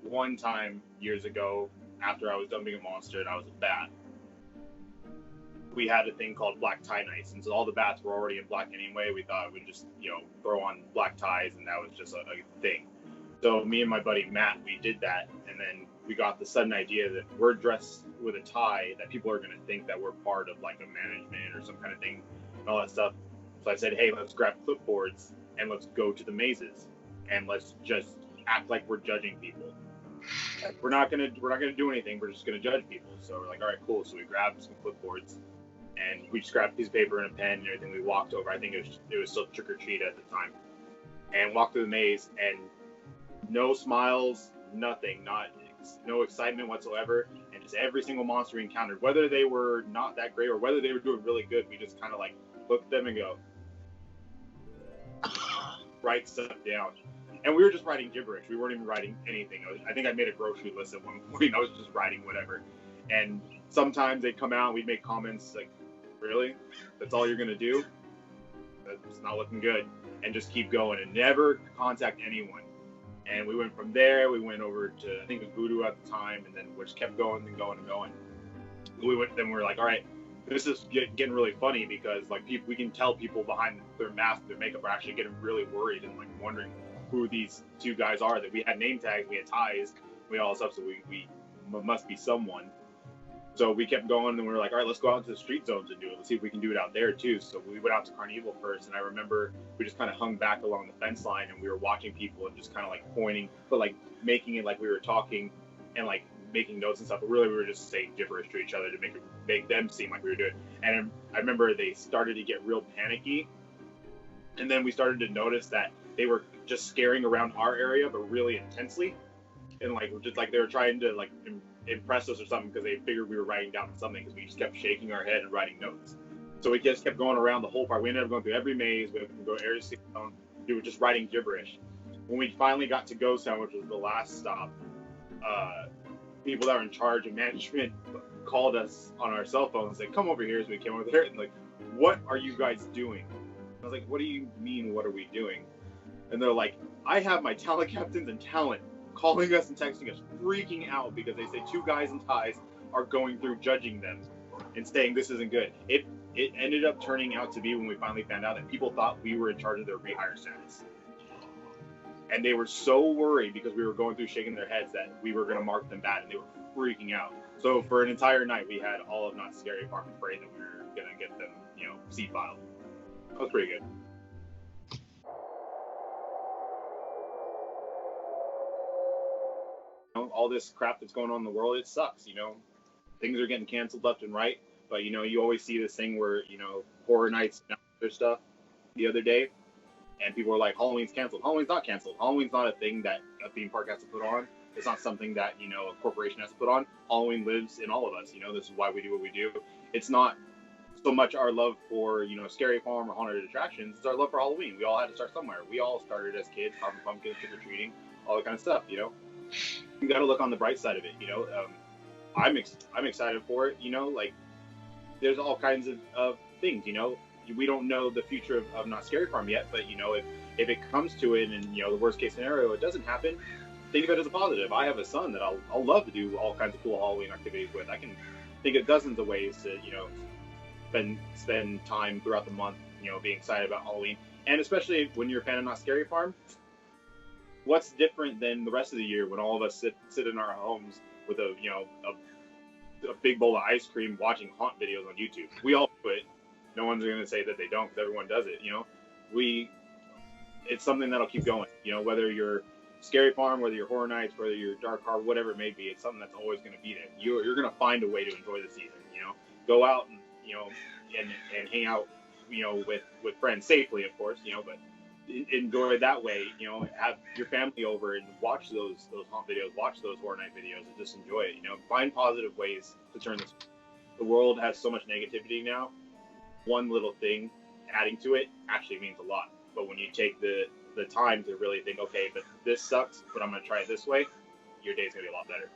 one time years ago, after I was dumping a monster and I was a bat, we had a thing called black tie nights, and so all the bats were already in black anyway. We thought we'd just throw on black ties, and that was just a thing. So me and my buddy Matt, we did that, and then we got the sudden idea that we're dressed with a tie, that people are going to think that we're part of like a management or some kind of thing and all that stuff. So I said, hey, let's grab clipboards and let's go to the mazes and let's just act like we're judging people. We're not gonna do anything. We're just gonna judge people. So we're like, all right, cool. So we grabbed some clipboards and we just grabbed a piece of paper and a pen and everything. We walked over. I think it was still trick or treat at the time, and walked through the maze, and no smiles, nothing, no excitement whatsoever, and just every single monster we encountered, whether they were not that great or whether they were doing really good, we just kind of like looked at them and go, write stuff down. And we were just writing gibberish. We weren't even writing anything. I think I made a grocery list at one point. I was just writing whatever. And sometimes they'd come out and we'd make comments like, really? That's all you're going to do? That's not looking good. And just keep going and never contact anyone. And we went from there. We went over to, I think it was Voodoo at the time. And then we just kept going and going and going. Then we were like, all right, this is getting really funny because like we can tell people behind their mask, their makeup are actually getting really worried and like wondering who these two guys are. That we had name tags, we had ties, we all stuff, so we must be someone. So we kept going, and we were like, all right, let's go out into the street zones and do it. Let's see if we can do it out there too. So we went out to Carnival first, and I remember we just kind of hung back along the fence line, and we were watching people and just kind of like pointing, but like making it like we were talking and like making notes and stuff. But really, we were just saying gibberish to each other to make them seem like we were doing it. And I remember they started to get real panicky, and then we started to notice that they were just scaring around our area, but really intensely, and like just like they were trying to like impress us or something because they figured we were writing down something because we just kept shaking our head and writing notes. So we just kept going around the whole park. We ended up going through every maze. We would go area 6 zone. We were just writing gibberish. When we finally got to Ghost Town, which was the last stop, people that were in charge of management called us on our cell phones and said, come over here. So we came over there and like, what are you guys doing? I was like, what do you mean, what are we doing? And they're like, I have my talent captains and talent calling us and texting us, freaking out because they say 2 guys in ties are going through judging them and saying this isn't good. It ended up turning out to be, when we finally found out, that people thought we were in charge of their rehire status. And they were so worried because we were going through shaking their heads that we were going to mark them bad, and they were freaking out. So for an entire night, we had all of Not Scary Farm afraid that we were going to get them, C-filed. That was pretty good. All this crap that's going on in the world, it sucks. Things are getting canceled left and right, but you always see this thing where Horror Nights and other stuff the other day, and people are like, Halloween's canceled. Halloween's not canceled. Halloween's not a thing that a theme park has to put on. It's not something that a corporation has to put on. Halloween lives in all of us. This is why we do what we do. It's not so much our love for Scary Farm or haunted attractions. It's our love for Halloween. We all had to start somewhere. We all started as kids, carving pumpkins, trick or treating, all that kind of stuff. You got to look on the bright side of it. I'm excited for it. Like there's all kinds of things. We don't know the future of Not Scary Farm yet, but if it comes to it, and the worst case scenario, it doesn't happen, think of it as a positive. I have a son that I'll love to do all kinds of cool Halloween activities with. I can think of dozens of ways to spend time throughout the month being excited about Halloween, and especially when you're a fan of Not Scary Farm. What's different than the rest of the year when all of us sit in our homes with a big bowl of ice cream watching haunt videos on YouTube? We all do it. No one's going to say that they don't, because everyone does it. It's something that'll keep going. Whether you're Scary Farm, whether you're Horror Nights, whether you're Dark Horror, whatever it may be, it's something that's always going to be there. You're going to find a way to enjoy the season. Go out and and hang out with friends safely, of course. But enjoy it that way. Have your family over and watch those haunt videos, watch those Horror Night videos, and just enjoy it. Find positive ways to turn this. The world has so much negativity now. One little thing adding to it actually means a lot. But when you take the time to really think, okay, but this sucks, but I'm going to try it this way, your day's going to be a lot better.